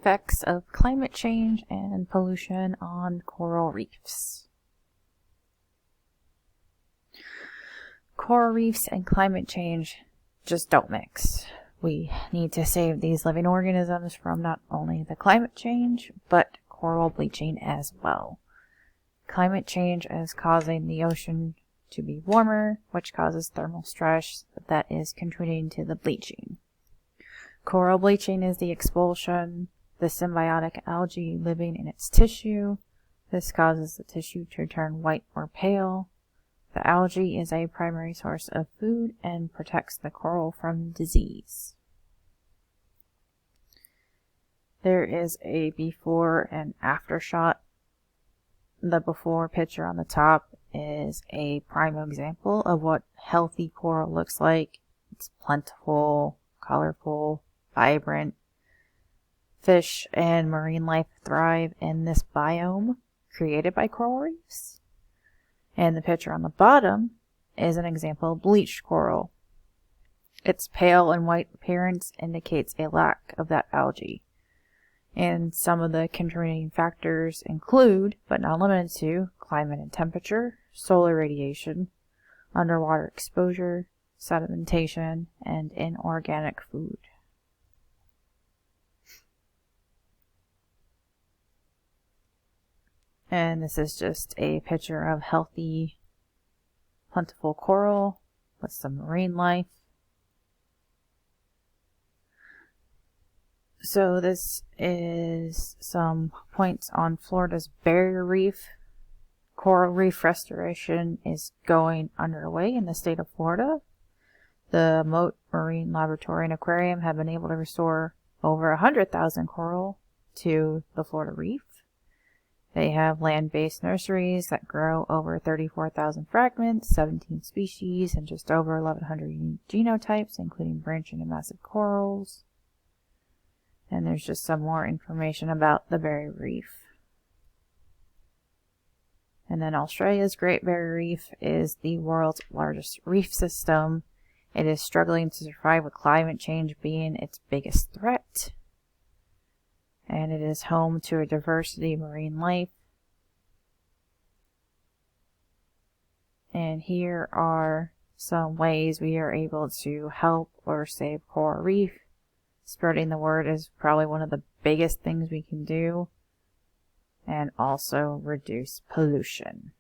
effects of climate change and pollution on coral reefs. Coral reefs and climate change just don't mix. We need to save these living organisms from not only the climate change, but coral bleaching as well. Climate change is causing the ocean to be warmer, which causes thermal stress that is contributing to the bleaching. Coral bleaching is the expulsion, the symbiotic algae living in its tissue. This causes the tissue to turn white or pale. The algae is a primary source of food and protects the coral from disease. There is a before and after shot. The before picture on the top is a prime example of what healthy coral looks like. It's plentiful, colorful, vibrant. Fish and marine life thrive in this biome created by coral reefs. And the picture on the bottom is an example of bleached coral. Its pale and white appearance indicates a lack of that algae. And some of the contributing factors include, but not limited to, climate and temperature, solar radiation, underwater exposure, sedimentation, and inorganic food. And this is just a picture of healthy, plentiful coral with some marine life. So this is some points on Florida's barrier reef. Coral reef restoration is going underway in the state of Florida. The Moat Marine Laboratory and Aquarium have been able to restore over 100,000 coral to the Florida reef. They have land-based nurseries that grow over 34,000 fragments, 17 species, and just over 1,100 unique genotypes, including branching and massive corals. And there's just some more information about the barrier reef. And then Australia's Great Barrier Reef is the world's largest reef system. It is struggling to survive with climate change being its biggest threat. And it is home to a diversity of marine life. And here are some ways we are able to help or save coral reef. Spreading the word is probably one of the biggest things we can do. And also reduce pollution.